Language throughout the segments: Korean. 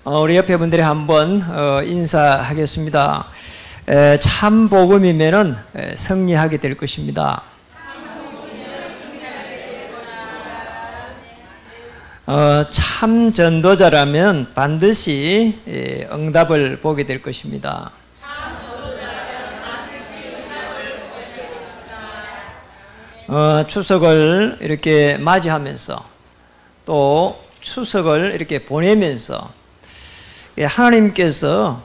우리 옆에 분들이 한번 인사하겠습니다. 참 복음이면은 승리하게 될 것입니다. 참 전도자라면 반드시 응답을 보게 될 것입니다. 추석을 이렇게 맞이하면서 또 추석을 이렇게 보내면서 하나님께서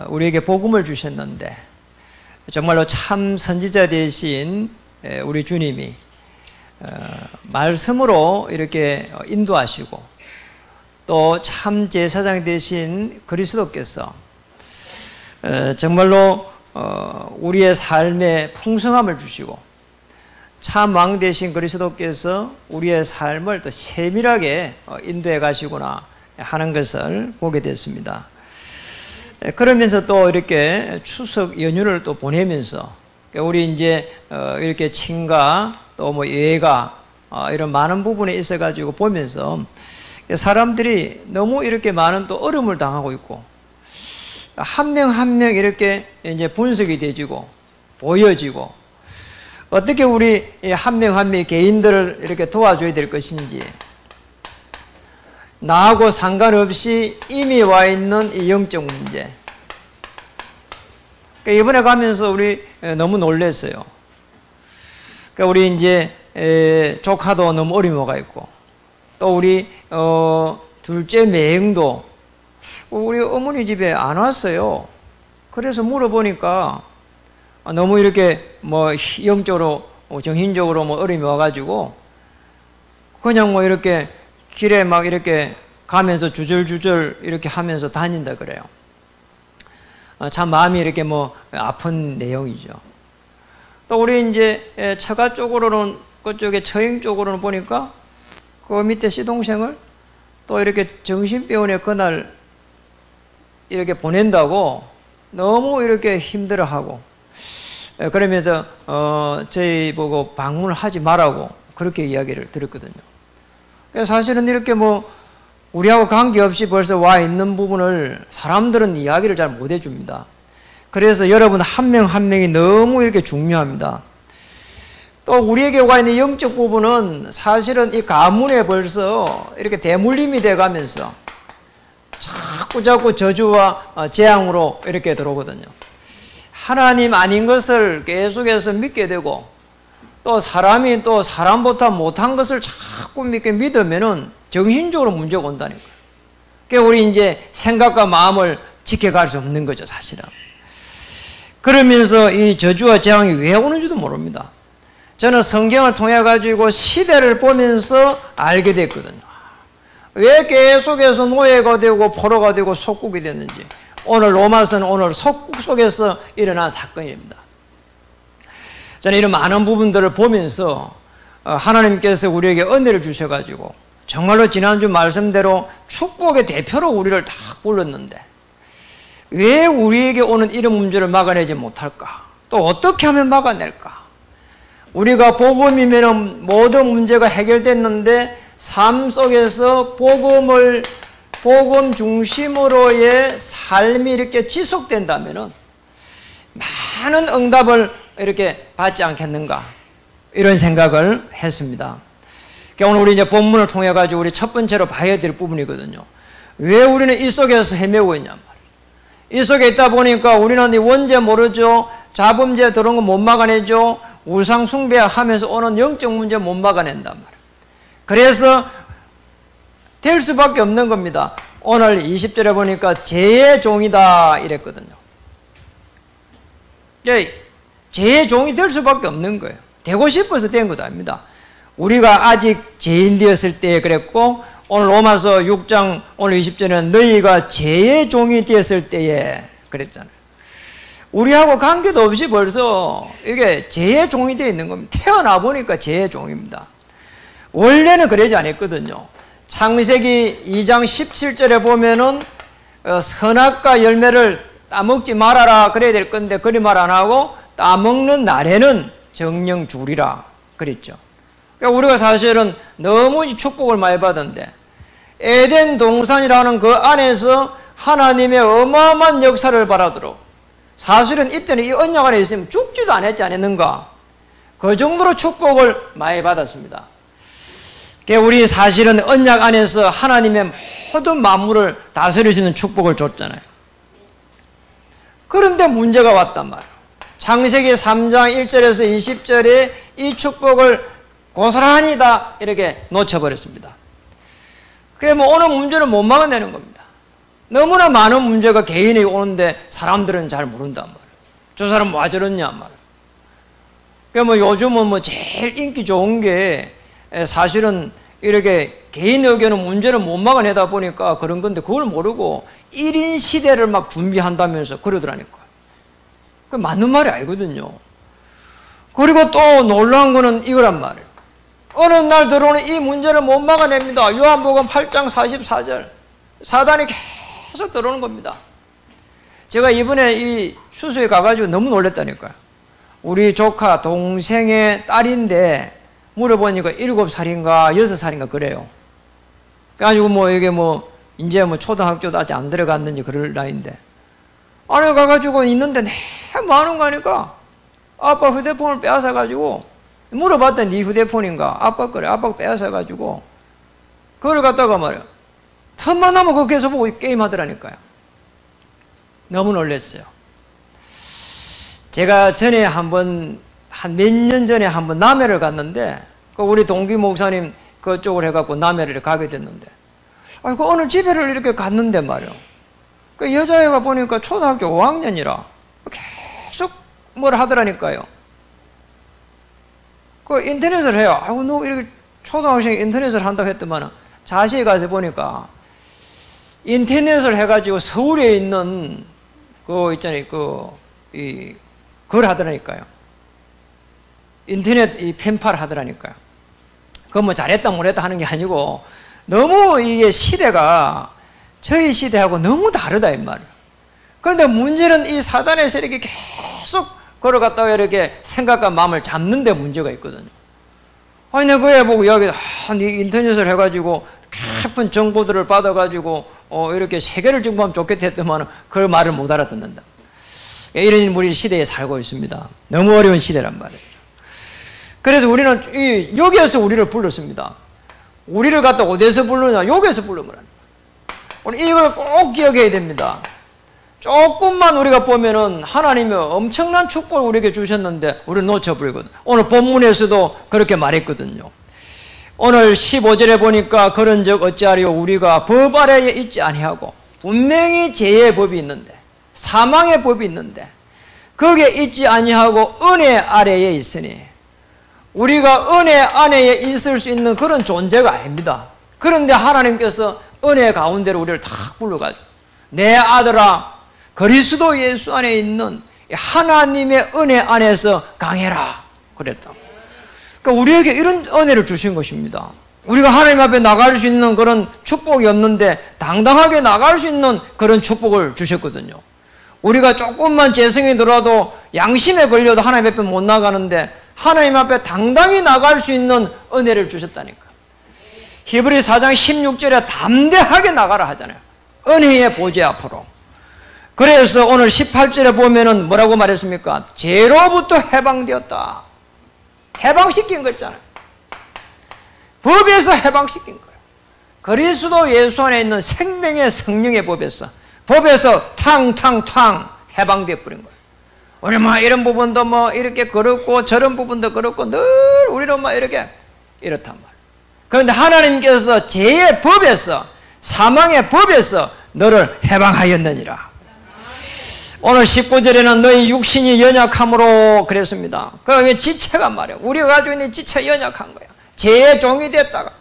우리에게 복음을 주셨는데 정말로 참 선지자 되신 우리 주님이 말씀으로 이렇게 인도하시고 또 참 제사장 되신 그리스도께서 정말로 우리의 삶에 풍성함을 주시고 참 왕 되신 그리스도께서 우리의 삶을 더 세밀하게 인도해 가시구나 하는 것을 보게 됐습니다. 그러면서 또 이렇게 추석 연휴를 또 보내면서 우리 이제 이렇게 친가 또 뭐 예가 이런 많은 부분에 있어 가지고 보면서 사람들이 너무 이렇게 많은 또 어려움을 당하고 있고 한 명 한 명 이렇게 이제 분석이 되지고 보여지고 어떻게 우리 한 명 한 명 개인들을 이렇게 도와줘야 될 것인지 나하고 상관없이 이미 와 있는 이 영적 문제. 이번에 가면서 우리 너무 놀랐어요. 우리 이제 조카도 너무 어림이 와 있고 또 우리 둘째 매형도 우리 어머니 집에 안 왔어요. 그래서 물어보니까 너무 이렇게 뭐 영적으로 정신적으로 뭐 어림이 와가지고 그냥 뭐 이렇게 길에 막 이렇게 가면서 주절주절 이렇게 하면서 다닌다 그래요. 참 마음이 이렇게 뭐 아픈 내용이죠. 또 우리 이제 처가 쪽으로는 그쪽에 처형 쪽으로는 보니까 그 밑에 시동생을 또 이렇게 정신병원에 그날 이렇게 보낸다고 너무 이렇게 힘들어하고 그러면서 저희 보고 방문을 하지 말라고 그렇게 이야기를 들었거든요. 사실은 이렇게 뭐 우리하고 관계없이 벌써 와 있는 부분을 사람들은 이야기를 잘 못 해줍니다. 그래서 여러분 한 명 한 명이 너무 이렇게 중요합니다. 또 우리에게 와 있는 영적 부분은 사실은 이 가문에 벌써 이렇게 대물림이 돼 가면서 자꾸 저주와 재앙으로 이렇게 들어오거든요. 하나님 아닌 것을 계속해서 믿게 되고 또 사람이 또 사람보다 못한 것을 자꾸 믿으면은 정신적으로 문제가 온다니까요. 그러니까 우리 이제 생각과 마음을 지켜갈 수 없는 거죠, 사실은. 그러면서 이 저주와 재앙이 왜 오는지도 모릅니다. 저는 성경을 통해 가지고 시대를 보면서 알게 됐거든요. 왜 계속해서 노예가 되고 포로가 되고 속국이 됐는지. 오늘 로마서는 오늘 속국 속에서 일어난 사건입니다. 저는 이런 많은 부분들을 보면서 하나님께서 우리에게 은혜를 주셔가지고 정말로 지난주 말씀대로 축복의 대표로 우리를 딱 불렀는데 왜 우리에게 오는 이런 문제를 막아내지 못할까? 또 어떻게 하면 막아낼까? 우리가 복음이면 모든 문제가 해결됐는데 삶 속에서 복음 중심으로의 삶이 이렇게 지속된다면은 많은 응답을 이렇게 받지 않겠는가 이런 생각을 했습니다. 오늘 우리 이제 본문을 통해 가지고 우리 첫 번째로 봐야 될 부분이거든요. 왜 우리는 이 속에서 헤매고 있냐 말이에요. 이 속에 있다 보니까 우리는 이 원죄 모르죠. 자범죄 들어온 거 못 막아내죠. 우상 숭배하면서 오는 영적 문제 못 막아낸단 말이에요. 그래서 될 수밖에 없는 겁니다. 오늘 20절에 보니까 죄의 종이다 이랬거든요. 죄의 종이 될 수밖에 없는 거예요. 되고 싶어서 된 것도 아닙니다. 우리가 아직 죄인 되었을 때 그랬고 오늘 로마서 6장 오늘 20절에는 너희가 죄의 종이 되었을 때에 그랬잖아요. 우리하고 관계도 없이 벌써 이게 죄의 종이 되어 있는 겁니다. 태어나 보니까 죄의 종입니다. 원래는 그러지 않았거든요. 창세기 2장 17절에 보면은 선악과 열매를 따먹지 말아라 그래야 될 건데 그리 말 안 하고 따먹는 날에는 정령 죽으리라 그랬죠. 그러니까 우리가 사실은 너무 축복을 많이 받은데 에덴 동산이라는 그 안에서 하나님의 어마어마한 역사를 바라도록 사실은 이때는 이 언약 안에 있으면 죽지도 않았지 않았는가? 그 정도로 축복을 많이 받았습니다. 우리 사실은 언약 안에서 하나님의 모든 만물을 다스릴 수 있는 축복을 줬잖아요. 그런데 문제가 왔단 말이에요. 창세기 3장 1절에서 20절에 이 축복을 고스란히 다 이렇게 놓쳐버렸습니다. 그게 뭐 오는 문제는 못 막아내는 겁니다. 너무나 많은 문제가 개인이 오는데 사람들은 잘 모른단 말이에요. 저 사람 뭐 저러냐 말이에요. 그러니까 뭐 요즘은 뭐 제일 인기 좋은 게 사실은 이렇게 개인 의견은 문제를 못 막아내다 보니까 그런 건데 그걸 모르고 1인 시대를 막 준비한다면서 그러더라니까. 그 맞는 말이 아니거든요. 그리고 또 놀라운 거는 이거란 말이에요. 어느 날 들어오는 이 문제를 못 막아냅니다. 요한복음 8장 44절. 사단이 계속 들어오는 겁니다. 제가 이번에 이 수소에 가가지고 너무 놀랐다니까요. 우리 조카 동생의 딸인데 물어보니까 7살인가 6살인가 그래요. 그래가지고 뭐 이게 뭐 이제 뭐 초등학교도 아직 안 들어갔는지 그럴 나이인데 안에 가가지고 있는데 너무 많은 거 하니까 아빠 휴대폰을 빼앗아가지고 물어봤더니 네 휴대폰인가? 아빠 그래. 아빠가 빼앗아가지고 그걸 갖다가 말이야 틈만 나면 그거 계속 보고 게임하더라니까요. 너무 놀랐어요. 제가 전에 한번 한 몇 년 전에 한번 남해를 갔는데 그 우리 동기 목사님 그쪽을 해갖고 남해를 가게 됐는데 그 어느 집회를 이렇게 갔는데 말이요. 그 여자애가 보니까 초등학교 5학년이라 계속 뭘 하더라니까요. 그 인터넷을 해요. 아이고 너 이렇게 초등학생이 인터넷을 한다고 했더만 자세히 가서 보니까 인터넷을 해가지고 서울에 있는 그 있잖아요. 그걸 하더라니까요. 인터넷 이 펜팔 하더라니까요. 그거 뭐 잘했다 못했다 하는 게 아니고 너무 이게 시대가 저희 시대하고 너무 다르다 이 말이에요. 그런데 문제는 이 사단의 세력이 계속 걸어갔다가 이렇게 생각과 마음을 잡는 데 문제가 있거든요. 아니 내가 그래 보고 여기 인터넷을 해가지고 깊은 정보들을 받아가지고 이렇게 세계를 정보하면 좋겠다 했더만 그 말을 못 알아듣는다. 이런 우리 시대에 살고 있습니다. 너무 어려운 시대란 말이에요. 그래서 우리는 여기에서 우리를 불렀습니다. 우리를 갖다 어디에서 부르냐? 여기에서 부르는 거라는 거예요. 우리 이걸 꼭 기억해야 됩니다. 조금만 우리가 보면은 하나님의 엄청난 축복을 우리에게 주셨는데 우리는 놓쳐버리거든. 오늘 본문에서도 그렇게 말했거든요. 오늘 15절에 보니까 그런 적 어찌하리요? 우리가 법 아래에 있지 아니하고 분명히 죄의 법이 있는데 사망의 법이 있는데 거기에 있지 아니하고 은혜 아래에 있으니 우리가 은혜 안에 있을 수 있는 그런 존재가 아닙니다. 그런데 하나님께서 은혜 가운데로 우리를 탁 불러가지고 내 아들아 그리스도 예수 안에 있는 하나님의 은혜 안에서 강해라 그랬다. 그러니까 우리에게 이런 은혜를 주신 것입니다. 우리가 하나님 앞에 나갈 수 있는 그런 축복이 없는데 당당하게 나갈 수 있는 그런 축복을 주셨거든요. 우리가 조금만 재성이 들어도 양심에 걸려도 하나님 앞에 못 나가는데 하나님 앞에 당당히 나갈 수 있는 은혜를 주셨다니까. 히브리 4장 16절에 담대하게 나가라 하잖아요. 은혜의 보좌 앞으로. 그래서 오늘 18절에 보면은 뭐라고 말했습니까? 죄로부터 해방되었다. 해방시킨 거 있잖아요. 법에서 해방시킨 거예요. 그리스도 예수 안에 있는 생명의 성령의 법에서 탕탕탕 해방되어 버린 거예요. 우리 뭐 이런 부분도 뭐 이렇게 그렇고 저런 부분도 그렇고 늘 우리는 뭐 이렇게 이렇단 말이에요. 그런데 하나님께서 죄의 법에서 사망의 법에서 너를 해방하였느니라. 오늘 19절에는 너희 육신이 연약함으로 그랬습니다. 그러면 지체가 말이에요. 우리가 가지고 있는 지체 연약한 거야. 죄의 종이 됐다가.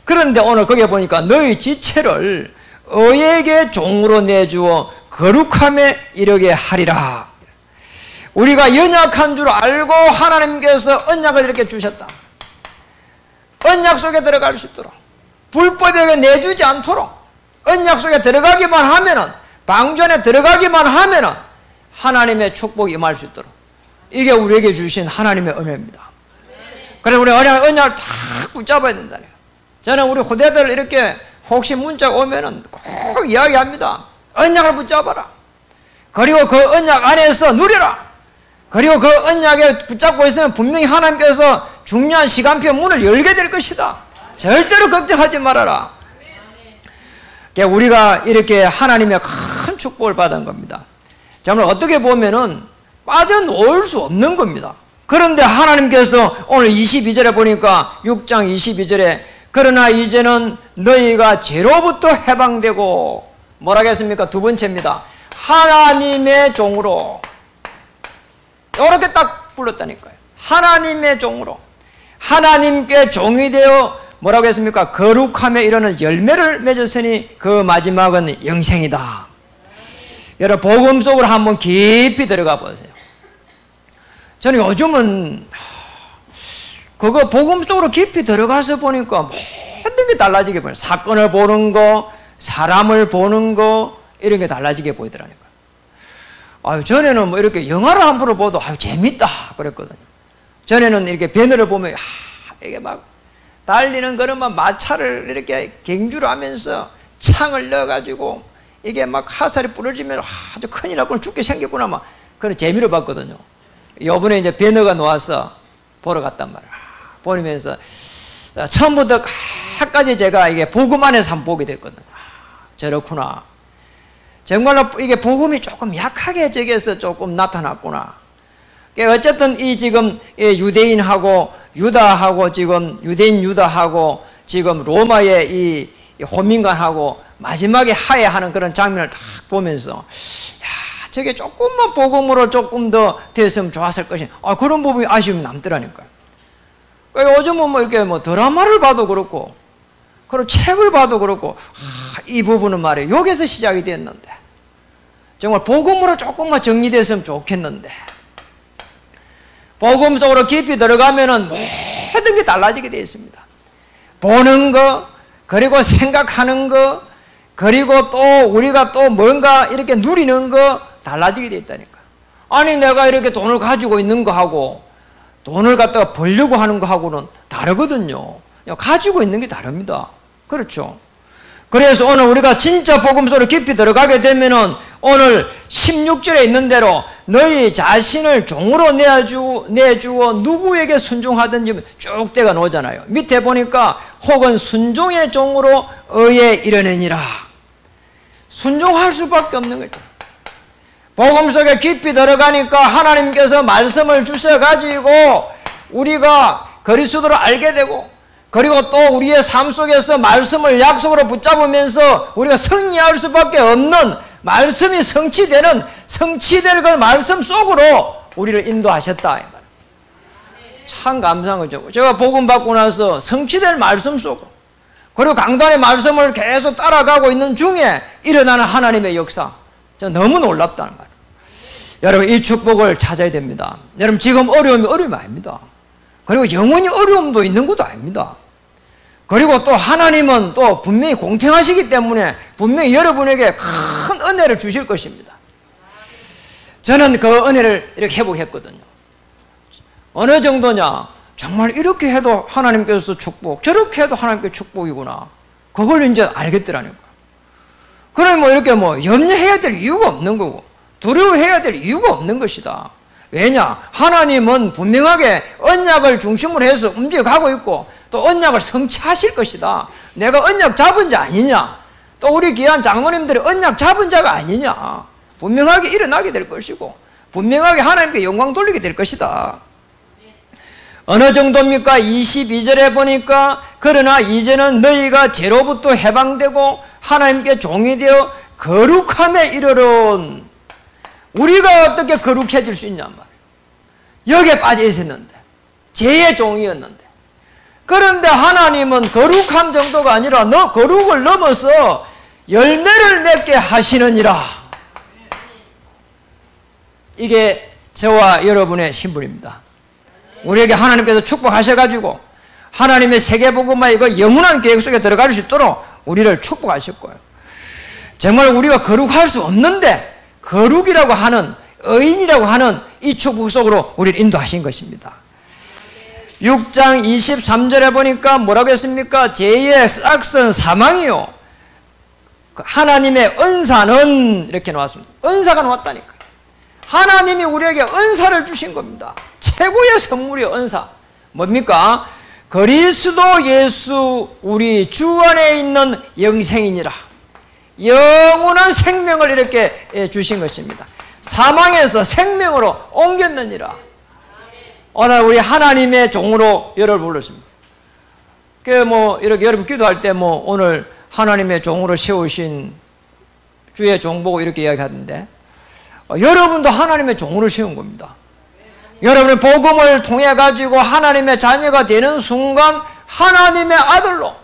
그런데 오늘 거기에 보니까 너희 지체를 의에게 종으로 내주어 거룩함에 이르게 하리라. 우리가 연약한 줄 알고 하나님께서 언약을 이렇게 주셨다. 언약 속에 들어갈 수 있도록 불법에게 내주지 않도록 언약 속에 들어가기만 하면은 방주 안에 들어가기만 하면은 하나님의 축복이 임할 수 있도록 이게 우리에게 주신 하나님의 은혜입니다. 그래서 우리 언약을 다 붙잡아야 된다네요. 저는 우리 후대들 이렇게 혹시 문자 오면은 꼭 이야기합니다. 언약을 붙잡아라. 그리고 그 언약 안에서 누려라. 그리고 그 언약에 붙잡고 있으면 분명히 하나님께서 중요한 시간표 문을 열게 될 것이다. 절대로 걱정하지 말아라. 그러니까 우리가 이렇게 하나님의 큰 축복을 받은 겁니다. 정말 어떻게 보면은 빠져놓을 수 없는 겁니다. 그런데 하나님께서 오늘 22절에 보니까 6장 22절에 그러나 이제는 너희가 죄로부터 해방되고 뭐라겠습니까? 두 번째입니다. 하나님의 종으로. 이렇게 딱 불렀다니까요. 하나님의 종으로. 하나님께 종이 되어 뭐라고 했습니까? 거룩함에 이르는 열매를 맺었으니 그 마지막은 영생이다. 여러분 복음 속으로 한번 깊이 들어가 보세요. 저는 요즘은 그거 복음 속으로 깊이 들어가서 보니까 모든 게 달라지게 보여요. 사건을 보는 거, 사람을 보는 거 이런 게 달라지게 보이더라니까요. 전에는 뭐 이렇게 영화를 한 편을 봐도 재밌다 그랬거든요. 전에는 이렇게 배너를 보면 이게 막 달리는 거는만 마차를 이렇게 경주를 하면서 창을 넣어가지고 이게 막 화살이 부러지면 아주 큰일 났구나 죽게 생겼구나 막 그런 재미로 봤거든요. 요번에 이제 배너가 놓아서 보러 갔단 말이야. 보면서 처음부터 끝까지 제가 이게 복음 안에서 한번 보게 됐거든요. 저렇구나. 정말로 이게 복음이 조금 약하게 저기에서 조금 나타났구나. 어쨌든 이 지금 유대인하고 유다하고 지금 유대인 유다하고 지금 로마의 이 호민관하고 마지막에 하해하는 그런 장면을 딱 보면서 야 저게 조금만 복음으로 조금 더 됐으면 좋았을 것이 그런 부분이 아쉬움이 남더라니까요. 요즘은 뭐 이렇게 뭐 드라마를 봐도 그렇고 그리고 책을 봐도 그렇고 이 부분은 말이에요. 여기서 시작이 됐는데 정말 복음으로 조금만 정리됐으면 좋겠는데 복음 속으로 깊이 들어가면은 모든 게 달라지게 되어 있습니다. 보는 거 그리고 생각하는 거 그리고 또 우리가 또 뭔가 이렇게 누리는 거 달라지게 되어 있다니까. 아니 내가 이렇게 돈을 가지고 있는 거하고 돈을 갖다가 벌려고 하는 거하고는 다르거든요. 가지고 있는 게 다릅니다. 그렇죠? 그래서 오늘 우리가 진짜 복음 속으로 깊이 들어가게 되면은 오늘 16절에 있는 대로 너희 자신을 종으로 내주어 누구에게 순종하든지 쭉 떼가 놓잖아요. 밑에 보니까 혹은 순종의 종으로 의에 이르느니라. 순종할 수밖에 없는 거죠. 복음 속에 깊이 들어가니까 하나님께서 말씀을 주셔가지고 우리가 그리스도를 알게 되고 그리고 또 우리의 삶 속에서 말씀을 약속으로 붙잡으면서 우리가 승리할 수밖에 없는 말씀이 성취될 그 말씀 속으로 우리를 인도하셨다. 참 감사한 거죠. 제가 복음 받고 나서 성취될 말씀 속으로 그리고 강단의 말씀을 계속 따라가고 있는 중에 일어나는 하나님의 역사 저는 너무 놀랍다는 말이에요. 여러분 이 축복을 찾아야 됩니다. 여러분 지금 어려움이 아닙니다. 그리고 영원히 어려움도 있는 것도 아닙니다. 그리고 또 하나님은 또 분명히 공평하시기 때문에 분명히 여러분에게 큰 은혜를 주실 것입니다. 저는 그 은혜를 이렇게 회복했거든요. 어느 정도냐? 정말 이렇게 해도 하나님께서 축복, 저렇게 해도 하나님께 축복이구나. 그걸 이제 알겠더라니까. 그럼 뭐 이렇게 뭐 염려해야 될 이유가 없는 거고, 두려워해야 될 이유가 없는 것이다. 왜냐? 하나님은 분명하게 언약을 중심으로 해서 움직여가고 있고 또 언약을 성취하실 것이다. 내가 언약 잡은 자 아니냐? 또 우리 귀한 장로님들이 언약 잡은 자가 아니냐? 분명하게 일어나게 될 것이고 분명하게 하나님께 영광 돌리게 될 것이다. 어느 정도입니까? 22절에 보니까 그러나 이제는 너희가 죄로부터 해방되고 하나님께 종이 되어 거룩함에 이르는. 우리가 어떻게 거룩해질 수 있냔 말이에요. 여기에 빠져 있었는데 죄의 종이었는데 그런데 하나님은 거룩함 정도가 아니라 거룩을 넘어서 열매를 맺게 하시느니라. 이게 저와 여러분의 신분입니다. 우리에게 하나님께서 축복하셔가지고 하나님의 세계복음화 이거 영원한 계획 속에 들어갈 수 있도록 우리를 축복하실 거예요. 정말 우리가 거룩할 수 없는데 거룩이라고 하는 의인이라고 하는 이 축복 속으로 우리를 인도하신 것입니다. 6장 23절에 보니까 뭐라고 했습니까? 죄의 싹은 사망이요 하나님의 은사는 이렇게 나왔습니다. 은사가 나왔다니까요. 하나님이 우리에게 은사를 주신 겁니다. 최고의 선물이 은사. 뭡니까? 그리스도 예수 우리 주 안에 있는 영생이니라. 영원한 생명을 이렇게 주신 것입니다. 사망에서 생명으로 옮겼느니라. 오늘 우리 하나님의 종으로 여러분을 불렀습니다. 이렇게 여러분 기도할 때 오늘 하나님의 종으로 세우신 주의 종 보고 이렇게 이야기하던데, 여러분도 하나님의 종으로 세운 겁니다. 여러분의 복음을 통해 가지고 하나님의 자녀가 되는 순간 하나님의 아들로,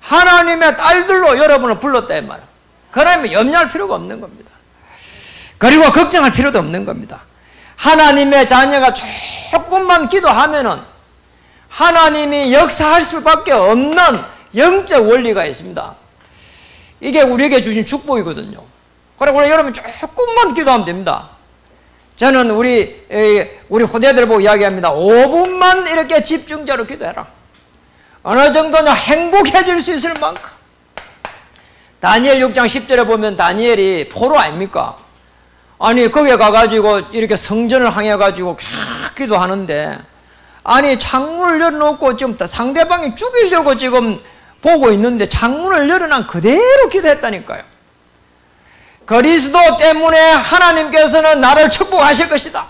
하나님의 딸들로 여러분을 불렀다 이 말이에요. 그러면 염려할 필요가 없는 겁니다. 그리고 걱정할 필요도 없는 겁니다. 하나님의 자녀가 조금만 기도하면은 하나님이 역사할 수밖에 없는 영적 원리가 있습니다. 이게 우리에게 주신 축복이거든요. 그리고 여러분 조금만 기도하면 됩니다. 저는 우리 후대들 보고 이야기합니다. 5분만 이렇게 집중자로 기도해라. 어느 정도는 행복해질 수 있을 만큼. 다니엘 6장 10절에 보면 다니엘이 포로 아닙니까? 아니 거기에 가가지고 이렇게 성전을 향해가지고 캬 기도하는데, 아니 창문을 열어놓고 지금 상대방이 죽이려고 지금 보고 있는데 창문을 열어놓은 그대로 기도했다니까요. 그리스도 때문에 하나님께서는 나를 축복하실 것이다.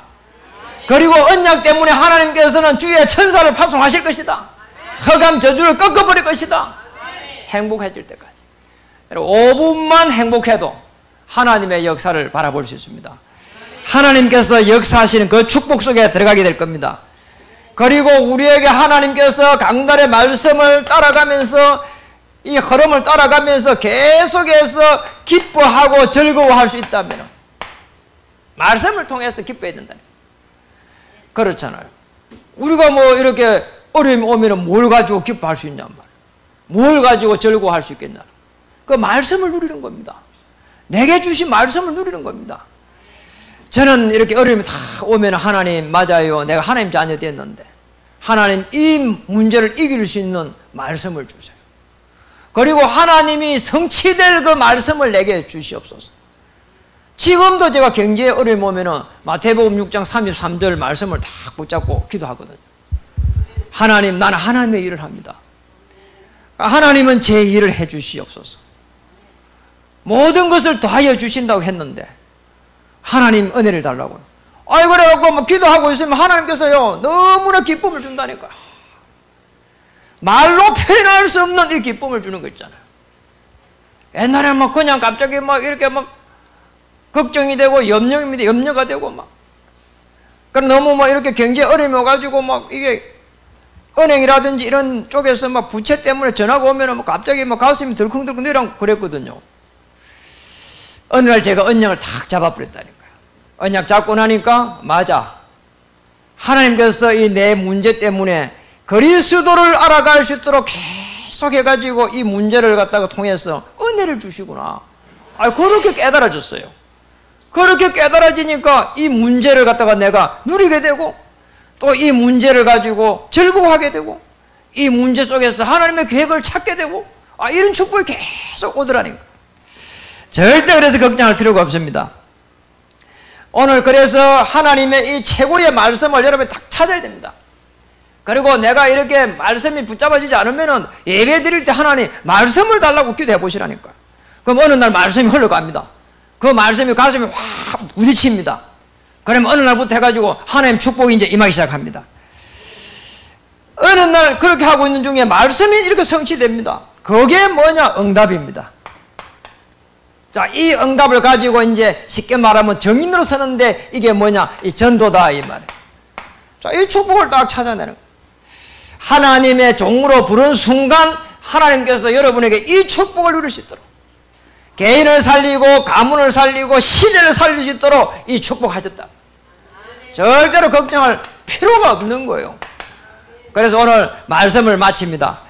그리고 언약 때문에 하나님께서는 주의 천사를 파송하실 것이다. 흑암 저주를 꺾어버릴 것이다. 행복해질 때까지. 5분만 행복해도 하나님의 역사를 바라볼 수 있습니다. 하나님께서 역사하시는 그 축복 속에 들어가게 될 겁니다. 그리고 우리에게 하나님께서 강단의 말씀을 따라가면서 이 흐름을 따라가면서 계속해서 기뻐하고 즐거워할 수 있다면 말씀을 통해서 기뻐해야 된다니. 그렇잖아요. 우리가 이렇게 어려움이 오면 뭘 가지고 기뻐할 수 있냔 말이에요. 뭘 가지고 즐거워할 수 있겠냐. 그 말씀을 누리는 겁니다. 내게 주신 말씀을 누리는 겁니다. 저는 이렇게 어려움이 다 오면 하나님 맞아요. 내가 하나님 자녀 됐는데 하나님 이 문제를 이길 수 있는 말씀을 주세요. 그리고 하나님이 성취될 그 말씀을 내게 주시옵소서. 지금도 제가 경제에 어려움이 오면 마태복음 6장 33절 말씀을 다 붙잡고 기도하거든요. 하나님, 나는 하나님의 일을 합니다. 하나님은 제 일을 해 주시옵소서. 모든 것을 더하여 주신다고 했는데 하나님 은혜를 달라고. 그래갖고 기도하고 있으면 하나님께서요 너무나 기쁨을 준다니까. 말로 표현할 수 없는 이 기쁨을 주는 거 있잖아요. 옛날에는 그냥 갑자기 이렇게 걱정이 되고 염려가 되고 그럼 너무 이렇게 경제 어려움이 와가지고 이게 은행이라든지 이런 쪽에서 부채 때문에 전화가 오면 갑자기 가슴이 덜컹덜컹 내려가고 그랬거든요. 어느 날 제가 언약을 탁 잡아버렸다니까요. 언약 잡고 나니까 맞아. 하나님께서 이 내 문제 때문에 그리스도를 알아갈 수 있도록 계속 해가지고 이 문제를 갖다가 통해서 은혜를 주시구나. 그렇게 깨달아졌어요. 그렇게 깨달아지니까 이 문제를 갖다가 내가 누리게 되고 또 이 문제를 가지고 즐거워하게 되고 이 문제 속에서 하나님의 계획을 찾게 되고 이런 축복이 계속 오더라니까. 절대 그래서 걱정할 필요가 없습니다. 오늘 그래서 하나님의 이 최고의 말씀을 여러분이 딱 찾아야 됩니다. 그리고 내가 이렇게 말씀이 붙잡아지지 않으면 예배 드릴 때 하나님 말씀을 달라고 기도해 보시라니까. 그럼 어느 날 말씀이 흘러갑니다. 그 말씀이 가슴에 확 부딪힙니다. 그러면 어느 날부터 해가지고 하나님 축복이 이제 임하기 시작합니다. 어느 날 그렇게 하고 있는 중에 말씀이 이렇게 성취됩니다. 그게 뭐냐? 응답입니다. 자, 이 응답을 가지고 이제 쉽게 말하면 정인으로 서는데 이게 뭐냐? 이 전도다 이 말이에요. 자, 이 축복을 딱 찾아내는 거예요. 하나님의 종으로 부른 순간 하나님께서 여러분에게 이 축복을 누릴 수 있도록 개인을 살리고 가문을 살리고 시대를 살릴 수 있도록 이 축복하셨다. 절대로 걱정할 필요가 없는 거예요. 그래서 오늘 말씀을 마칩니다.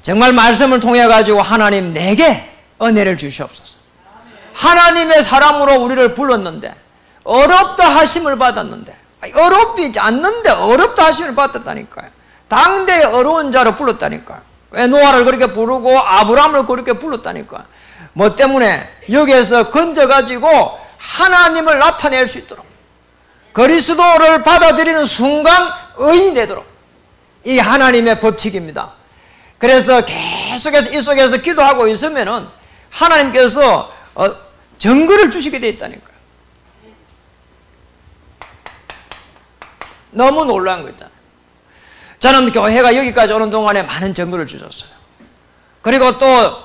정말 말씀을 통해 가지고 하나님 내게 은혜를 주시옵소서. 하나님의 사람으로 우리를 불렀는데 어렵다 하심을 받았는데 어렵지 않는데 어렵다 하심을 받았다니까요. 당대의 어려운 자로 불렀다니까요. 왜 노아를 그렇게 부르고 아브라함을 그렇게 불렀다니까. 뭐 때문에? 여기에서 건져가지고 하나님을 나타낼 수 있도록, 그리스도를 받아들이는 순간 의인이 되도록, 이 하나님의 법칙입니다. 그래서 계속해서 이 속에서 기도하고 있으면은 하나님께서 증거를 주시게 돼 있다니까요. 너무 놀라운 거 있잖아요. 저는 교회가 여기까지 오는 동안에 많은 증거를 주셨어요. 그리고 또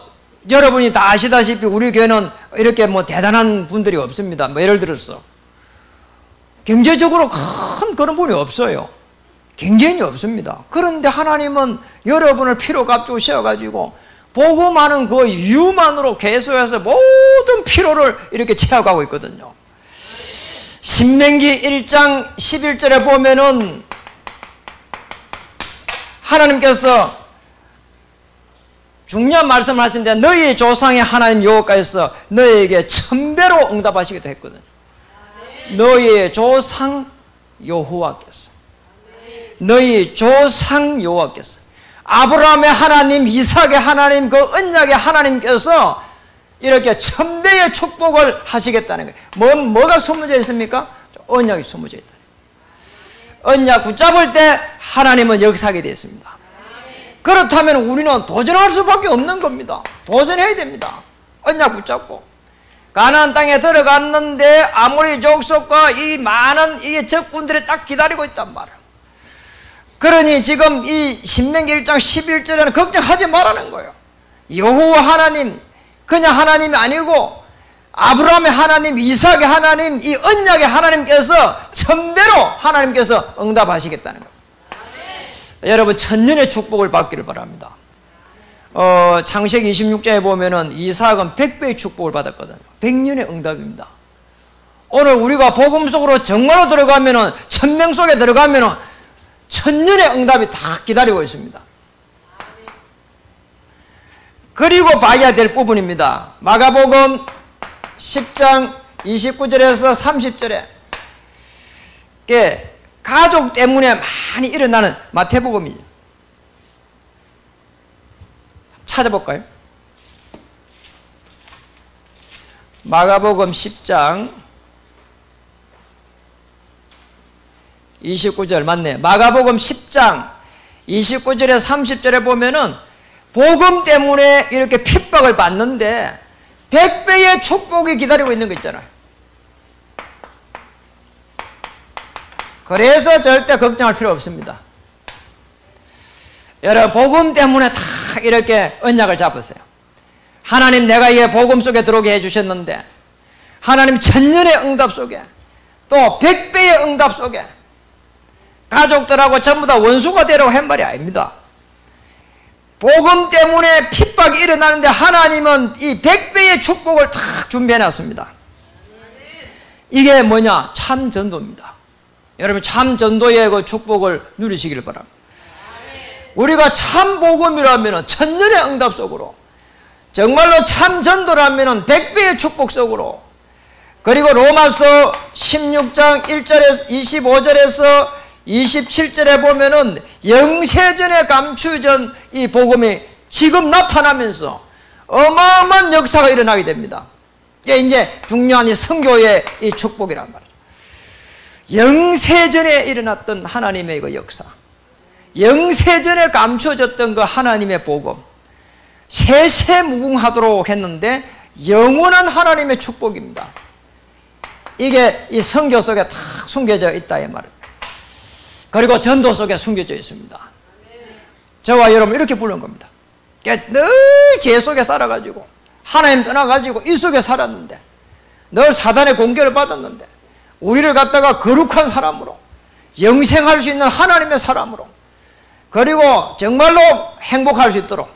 여러분이 다 아시다시피 우리 교회는 이렇게 뭐 대단한 분들이 없습니다. 뭐 예를 들어서 경제적으로 큰 그런 분이 없어요. 경쟁이 없습니다. 그런데 하나님은 여러분을 피로 값주셔가지고 복음하는 그 이유만으로 계속해서 모든 피로를 이렇게 채워가고 있거든요. 신명기 1장 11절에 보면은 하나님께서 중요한 말씀을 하시는데, 너희 조상의 하나님 여호와께서 너희에게 1000배로 응답하시기도 했거든요. 너희의 조상 여호와께서, 너희 조상 여호와께서, 아브라함의 하나님, 이삭의 하나님, 그 언약의 하나님께서 이렇게 1000배의 축복을 하시겠다는 거예요. 뭐가 숨어져 있습니까? 언약이 숨어져 있다. 언약 붙잡을 때 하나님은 역사하게 되어 있습니다. 그렇다면 우리는 도전할 수밖에 없는 겁니다. 도전해야 됩니다. 언약 붙잡고 가나안 땅에 들어갔는데 아모리 족속과 이 많은 이 적군들이 딱 기다리고 있단 말이에요. 그러니 지금 이 신명기 1장 11절에는 걱정하지 말라는 거예요. 여호와 하나님, 그냥 하나님이 아니고 아브라함의 하나님, 이삭의 하나님, 이 언약의 하나님께서 1000배로 하나님께서 응답하시겠다는 거예요. 여러분, 천년의 축복을 받기를 바랍니다. 창세기 26장에 보면은 이삭은 100배의 축복을 받았거든요. 100년의 응답입니다. 오늘 우리가 복음 속으로 정말로 들어가면은, 1000명 속에 들어가면은 1000년의 응답이 다 기다리고 있습니다. 그리고 봐야 될 부분입니다. 마가복음 10장 29절에서 30절에 가족 때문에 많이 일어나는 마태복음이죠. 찾아볼까요? 마가복음 10장 29절 맞네. 마가복음 10장 29절에 30절에 보면은 복음 때문에 이렇게 핍박을 받는데 100배의 축복이 기다리고 있는 거 있잖아요. 그래서 절대 걱정할 필요 없습니다. 여러분, 복음 때문에 다 이렇게 언약을 잡으세요. 하나님, 내가 이 복음 속에 들어오게 해주셨는데, 하나님 1000년의 응답 속에, 또 100배의 응답 속에 가족들하고 전부 다 원수가 되라고 한 말이 아닙니다. 복음 때문에 핍박이 일어나는데 하나님은 이 100배의 축복을 탁 준비해놨습니다. 이게 뭐냐? 참 전도입니다. 여러분, 참 전도의 그 축복을 누리시기를 바랍니다. 우리가 참 복음이라면 1000년의 응답 속으로, 정말로 참 전도라면 100배의 축복 속으로, 그리고 로마서 16장 1절에서 25절에서 27절에 보면은 영세전에 감추어진 이 복음이 지금 나타나면서 어마어마한 역사가 일어나게 됩니다. 이게 이제 중요한 이 선교의 이 축복이란 말이에요. 영세전에 일어났던 하나님의 그 역사, 영세전에 감춰졌던 그 하나님의 복음, 세세무궁하도록 했는데 영원한 하나님의 축복입니다. 이게 이 선교 속에 다 숨겨져 있다 이 말입니다. 그리고 전도 속에 숨겨져 있습니다. 저와 여러분 이렇게 부르는 겁니다. 늘 죄 속에 살아가지고 하나님 떠나가지고 이 속에 살았는데, 늘 사단의 공격을 받았는데, 우리를 갖다가 거룩한 사람으로, 영생할 수 있는 하나님의 사람으로, 그리고 정말로 행복할 수 있도록.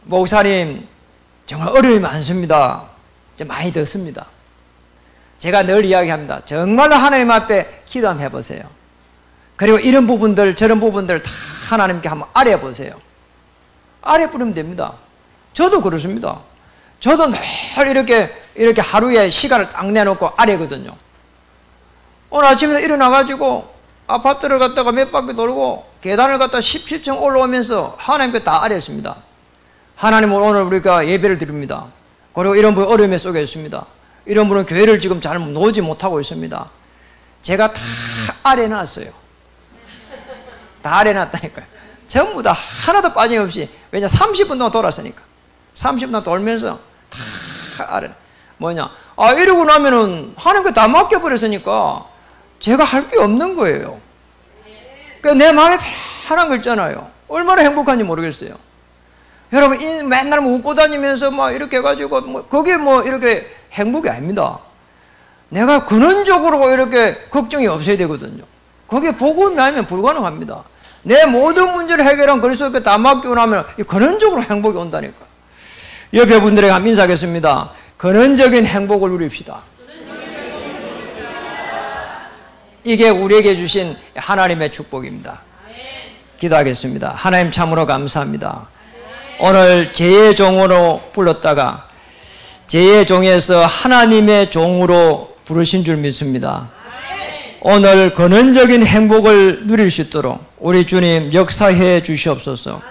목사님, 정말 어려움이 많습니다. 많이 듣습니다. 제가 늘 이야기합니다. 정말로 하나님 앞에 기도 한번 해보세요. 그리고 이런 부분들 저런 부분들 다 하나님께 한번 아뢰보세요. 아뢰 부르면 됩니다. 저도 그렇습니다. 저도 늘 이렇게 하루에 시간을 딱 내놓고 아뢰거든요. 오늘 아침에 일어나가지고 아파트를 갔다가 몇 바퀴 돌고 계단을 갔다 17층 올라오면서 하나님께 다 아뢰었습니다. 하나님, 오늘 우리가 예배를 드립니다. 그리고 이런 분 어려움에 쏘여 있습니다. 이런 분은 교회를 지금 잘 놓지 못하고 있습니다. 제가 다 아뢰놨어요. 다 아뢰놨다니까요. 전부 다 하나도 빠짐없이. 왜냐, 30분 동안 돌았으니까. 30분 동안 돌면서 다 아뢰. 뭐냐, 이러고 나면은 하나님께 다 맡겨버렸으니까 제가 할 게 없는 거예요. 그러니까 내 마음에 편한 거 있잖아요. 얼마나 행복한지 모르겠어요. 여러분, 맨날 웃고 다니면서 막 이렇게 해가지고, 그게 이렇게 행복이 아닙니다. 내가 근원적으로 이렇게 걱정이 없어야 되거든요. 그게 복음이 아니면 불가능합니다. 내 모든 문제를 해결한 그리스도께 다 맡기고 나면 근원적으로 행복이 온다니까. 옆에 분들에게 한번 인사하겠습니다. 근원적인 행복을 누립시다. 이게 우리에게 주신 하나님의 축복입니다. 기도하겠습니다. 하나님, 참으로 감사합니다. 오늘 제의 종으로 불렀다가 제의 종에서 하나님의 종으로 부르신 줄 믿습니다. 오늘 근원적인 행복을 누릴 수 있도록 우리 주님 역사해 주시옵소서.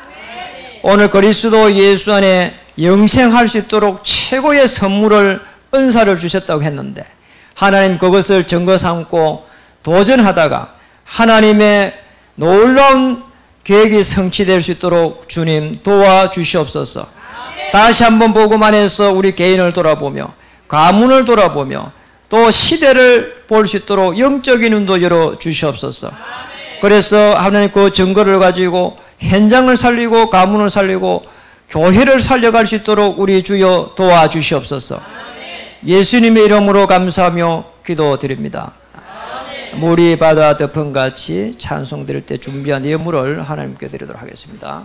오늘 그리스도 예수 안에 영생할 수 있도록 최고의 선물을, 은사를 주셨다고 했는데, 하나님 그것을 증거 삼고 도전하다가 하나님의 놀라운 계획이 성취될 수 있도록 주님 도와주시옵소서. 다시 한번 복음 안에서 우리 개인을 돌아보며 가문을 돌아보며 또 시대를 볼 수 있도록 영적인 눈도 열어주시옵소서. 그래서 하나님 그 증거를 가지고 현장을 살리고 가문을 살리고 교회를 살려갈 수 있도록 우리 주여 도와주시옵소서. 예수님의 이름으로 감사하며 기도드립니다. 물이 바다 덮음같이 찬송 드릴 때 준비한 예물을 하나님께 드리도록 하겠습니다.